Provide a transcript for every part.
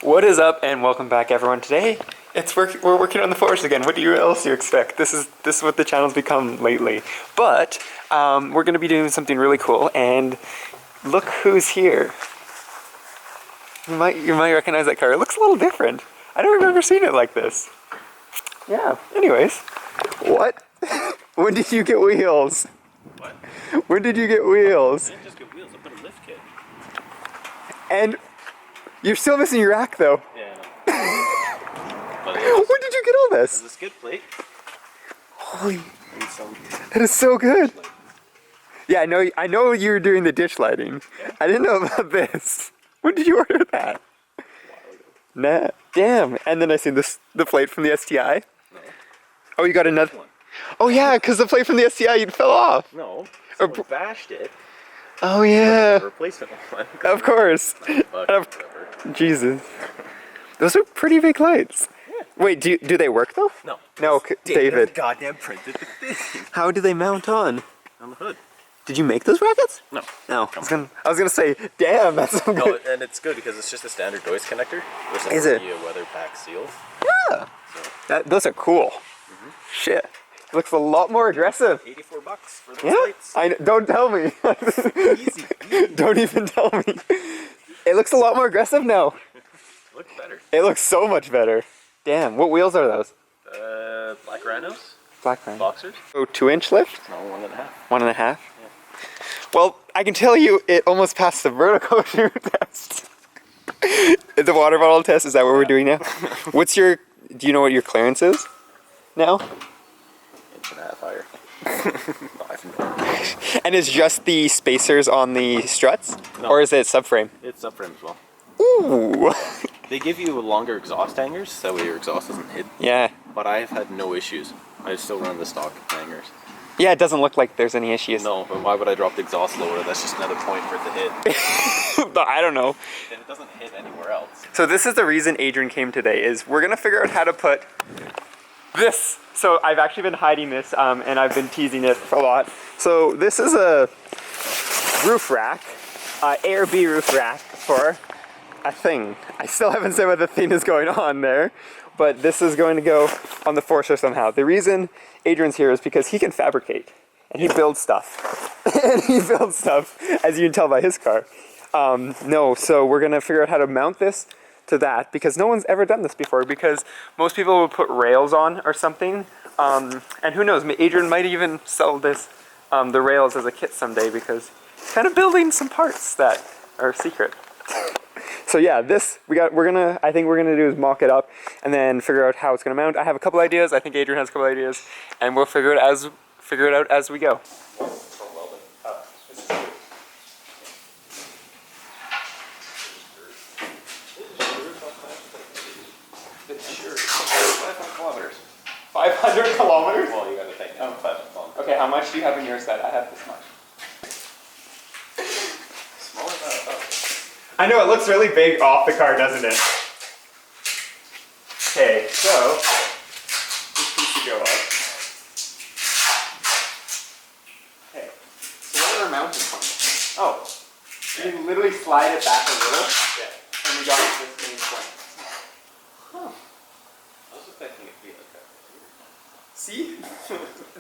What is up, and welcome back, everyone. Today, we're working on the Forest again. What else you expect? This is what the channel's become lately. But we're gonna be doing something really cool, and look who's here. You might recognize that car. It looks a little different. I don't remember seeing it like this. Yeah. Anyways, what? When did you get wheels? What? When did you get wheels? I didn't just get wheels. I put a lift kit. And you're still missing your rack, though. Yeah, I know. When did you get all this? There's a skid plate. Holy, And some that is so good. Yeah, I know you were doing the ditch lighting. Yeah. I didn't know about this. When did you order that? Nah, damn. And then I see the plate from the STI. No. Oh, you got another One. Oh yeah, because the plate from the STI you fell off. No. Someone bashed it. Oh yeah. Replacement one. Of course. $9, whatever. Jesus. Those are pretty big lights. Yeah. Wait, do they work though? No. No, David. Goddamn printed the thing. How do they mount on? On the hood. Did you make those brackets? No. No. I was gonna say, damn, that's so No, good. and it's good because it's just a standard joist connector. There's Is it? a weather pack seal. Yeah. Those are cool. Shit. It looks a lot more aggressive. $84 for those Yeah? lights. Don't tell me. Easy. Don't even tell me. It looks a lot more aggressive now. Looks better. It looks so much better. Damn, what wheels are those? Black Rhinos. Black Rhino. Boxers. Oh, 2-inch lift? No, 1.5. 1.5? Yeah. Well, I can tell you it almost passed the vertical shoe test. The water bottle test, is that what we're doing now? Do you know what your clearance is now? 1.5 higher. No, I have no idea. And is just the spacers on the struts? No. Or is it subframe? It's subframe as well. Ooh. They give you longer exhaust hangers, so that way your exhaust isn't hid. Yeah. But I've had no issues. I still run the stock hangers. Yeah, it doesn't look like there's any issues. No, but why would I drop the exhaust lower? That's just another point for it to hit. But I don't know. And it doesn't hit anywhere else. So this is the reason Adrian came today, is we're gonna figure out how to put this. So I've actually been hiding this, and I've been teasing it a lot. So this is a roof rack, A or B roof rack for a thing. I still haven't said what the thing is going on there, but this is going to go on the Forester somehow. The reason Adrian's here is because he can fabricate, and he builds stuff. And he builds stuff, as you can tell by his car. So we're gonna figure out how to mount this to that, because no one's ever done this before, because most people would put rails on or something, and who knows, Adrian might even sell this, the rails as a kit someday, because he's kind of building some parts that are secret. So yeah, I think we're gonna do is mock it up and then figure out how it's gonna mount. I have a couple ideas, I think Adrian has a couple ideas, and we'll figure it out as we go. Sure. 500 kilometers. 500 kilometers? Well, you gotta think. 500 kilometers. Okay, how much do you have in your set? I have this much. Smaller than that. I know, it looks really big off the car, doesn't it? Okay, so this piece should go up. Okay, so what are our mounting points? Oh, you can literally slide it back a little, Yeah. and we got this main point. Huh. I was expecting it to be like that. See?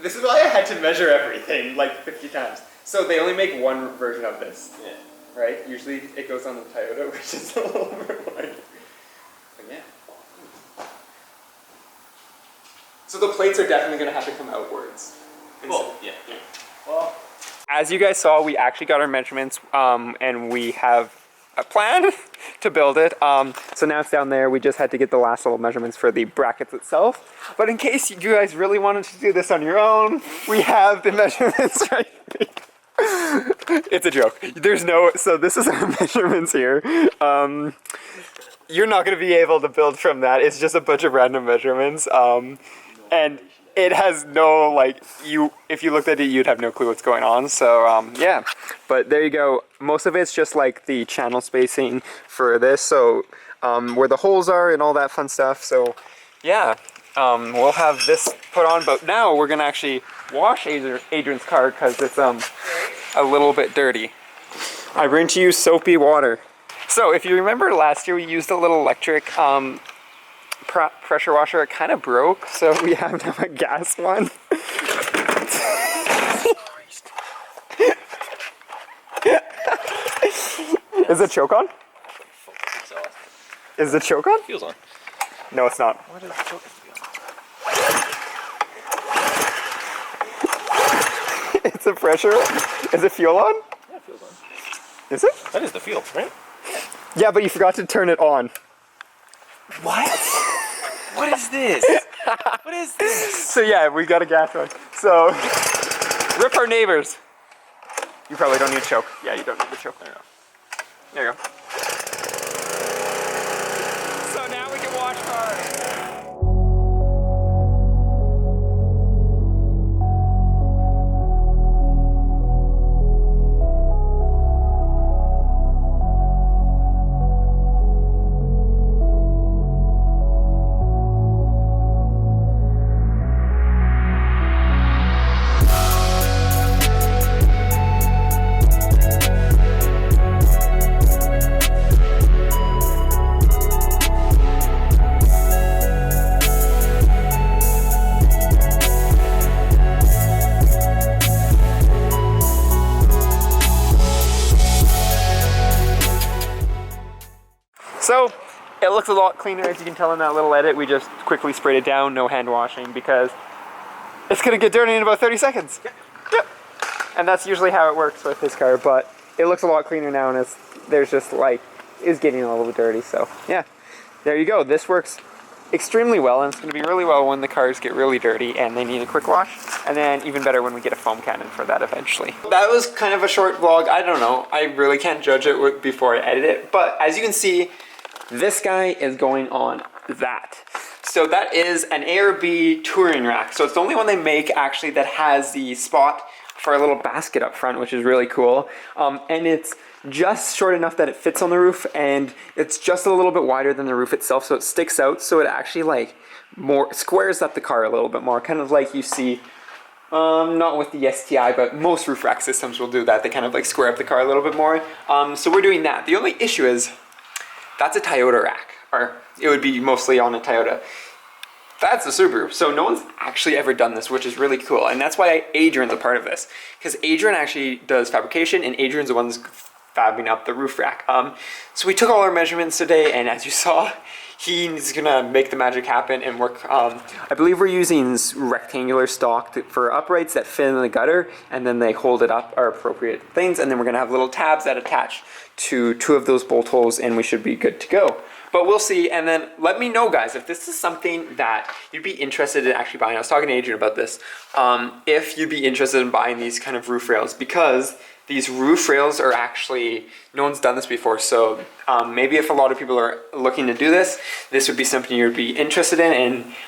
This is why I had to measure everything like 50 times. So they only make one version of this. Yeah. Right? Usually it goes on the Toyota, which is a little more wide. But yeah. So the plates are definitely going to have to come outwards. Cool. Yeah. Well, As you guys saw, we actually got our measurements, and we have a plan to build it. So now it's down there. We just had to get the last little measurements for the brackets itself. But in case you guys really wanted to do this on your own, we have the measurements right here. It's a joke. So this is our measurements here. You're not going to be able to build from that. It's just a bunch of random measurements. And it has no, if you looked at it, you'd have no clue what's going on. So, yeah. But there you go. Most of it's just like the channel spacing for this. So, where the holes are and all that fun stuff. So, yeah. We'll have this put on. But now we're going to actually wash Adrian's car because it's a little bit dirty. I bring to you soapy water. So if you remember last year, we used a little electric pressure washer. It kind of broke, so we have now a gas one. Is the choke on? Is the choke on? Feels on. No, it's not. Why does the choke feel on? It's the pressure. Is it fuel on? Yeah, it feels on. Is it? That is the feel, right? Yeah, but you forgot to turn it on. What? What is this? What is this? So yeah, we got a gas one. So, rip our neighbors. You probably don't need a choke. Yeah, you don't need the choke. There you go. There you go. So now we can wash cars. So it looks a lot cleaner, as you can tell in that little edit. We just quickly sprayed it down, no hand washing, because it's gonna get dirty in about 30 seconds. Yep. And that's usually how it works with this car, but it looks a lot cleaner now, and there's just like, is getting a little bit dirty. So yeah, there you go. This works extremely well, and it's gonna be really well when the cars get really dirty and they need a quick wash, and then even better when we get a foam cannon for that eventually. That was kind of a short vlog. I don't know, I really can't judge it before I edit it, but as you can see, this guy is going on that. So that is an A or B touring rack. So it's the only one they make actually that has the spot for a little basket up front, which is really cool. And it's just short enough that it fits on the roof, and it's just a little bit wider than the roof itself, so it sticks out, so it actually like more squares up the car a little bit more, kind of like you see, not with the STI, but most roof rack systems will do that. They kind of like square up the car a little bit more. So we're doing that. The only issue is, that's a Toyota rack, or it would be mostly on a Toyota. That's a Subaru, so no one's actually ever done this, which is really cool, and that's why Adrian's a part of this, because Adrian actually does fabrication, and Adrian's the one's fabbing up the roof rack. So we took all our measurements today, and as you saw, he's gonna make the magic happen and work. I believe we're using rectangular stock for uprights that fit in the gutter, and then they hold it up, our appropriate things, and then we're gonna have little tabs that attach to 2 of those bolt holes, and we should be good to go. But we'll see, and then let me know, guys, if this is something that you'd be interested in actually buying. I was talking to Adrian about this, if you'd be interested in buying these kind of roof rails, because these roof rails are actually, no one's done this before, so maybe if a lot of people are looking to do this, this would be something you'd be interested in,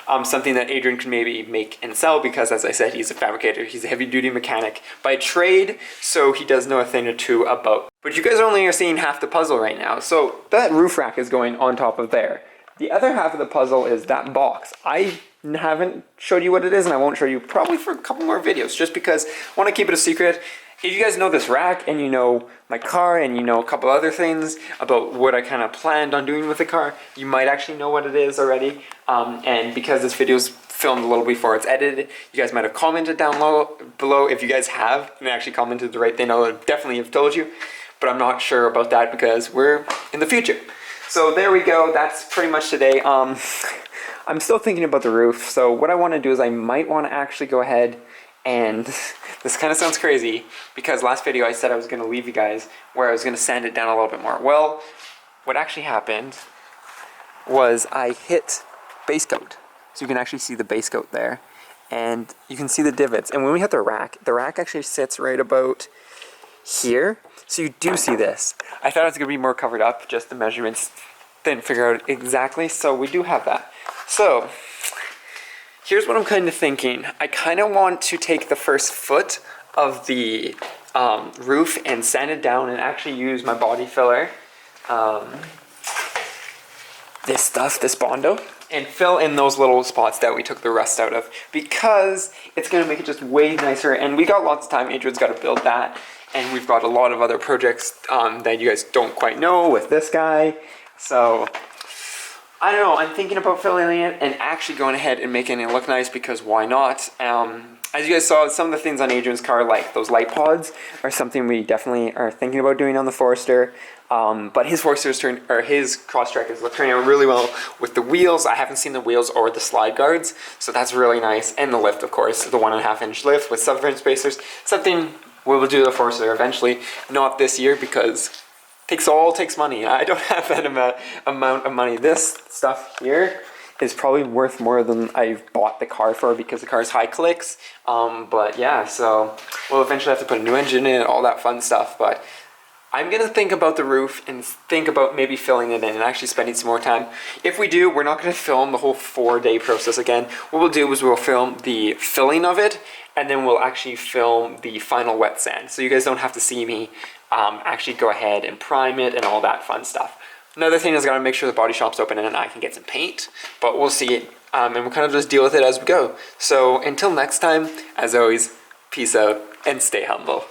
and something that Adrian can maybe make and sell, because as I said, he's a fabricator, he's a heavy duty mechanic by trade, so he does know a thing or two about. But you guys only are seeing half the puzzle right now, so that roof rack is going on top of there. The other half of the puzzle is that box. I haven't showed you what it is, and I won't show you probably for a couple more videos, just because I want to keep it a secret. If you guys know this rack, and you know my car, and you know a couple other things about what I kind of planned on doing with the car, you might actually know what it is already. And because this video is filmed a little before it's edited, you guys might have commented down below. If you guys have, and actually commented the right thing, I would definitely have told you. But I'm not sure about that because we're in the future. So there we go, that's pretty much today. I'm still thinking about the roof, so what I want to do is I might want to actually go ahead and, this kind of sounds crazy, because last video I said I was going to leave you guys where I was going to sand it down a little bit more. Well, what actually happened was I hit base coat. So you can actually see the base coat there, and you can see the divots. And when we hit the rack actually sits right about here. So you do see this. I thought it was going to be more covered up, just the measurements didn't figure out exactly, so we do have that. So here's what I'm kind of thinking. I kind of want to take the first foot of the roof and sand it down and actually use my body filler. This stuff, this Bondo, and fill in those little spots that we took the rust out of, because it's going to make it just way nicer. And we got lots of time. Adrian's got to build that, and we've got a lot of other projects that you guys don't quite know with this guy. So I don't know, I'm thinking about filling it and actually going ahead and making it look nice, because why not? As you guys saw, some of the things on Adrian's car, like those light pods, are something we definitely are thinking about doing on the Forester. But his Forester's his Crosstrek is turning out really well with the wheels. I haven't seen the wheels or the slide guards, so that's really nice. And the lift, of course, the 1.5-inch lift with subframe spacers. Something we will do the Forester eventually, not this year, because takes money. I don't have that amount of money. This stuff here is probably worth more than I've bought the car for, because the car is high clicks. But yeah, so we'll eventually have to put a new engine in, all that fun stuff. But I'm gonna think about the roof and think about maybe filling it in and actually spending some more time. If we do, we're not gonna film the whole 4-day process again. What we'll do is we'll film the filling of it, and then we'll actually film the final wet sand. So you guys don't have to see me actually go ahead and prime it and all that fun stuff. Another thing is I gotta make sure the body shop's open and I can get some paint, but we'll see it, and we'll kind of just deal with it as we go. So until next time, as always, peace out and stay humble.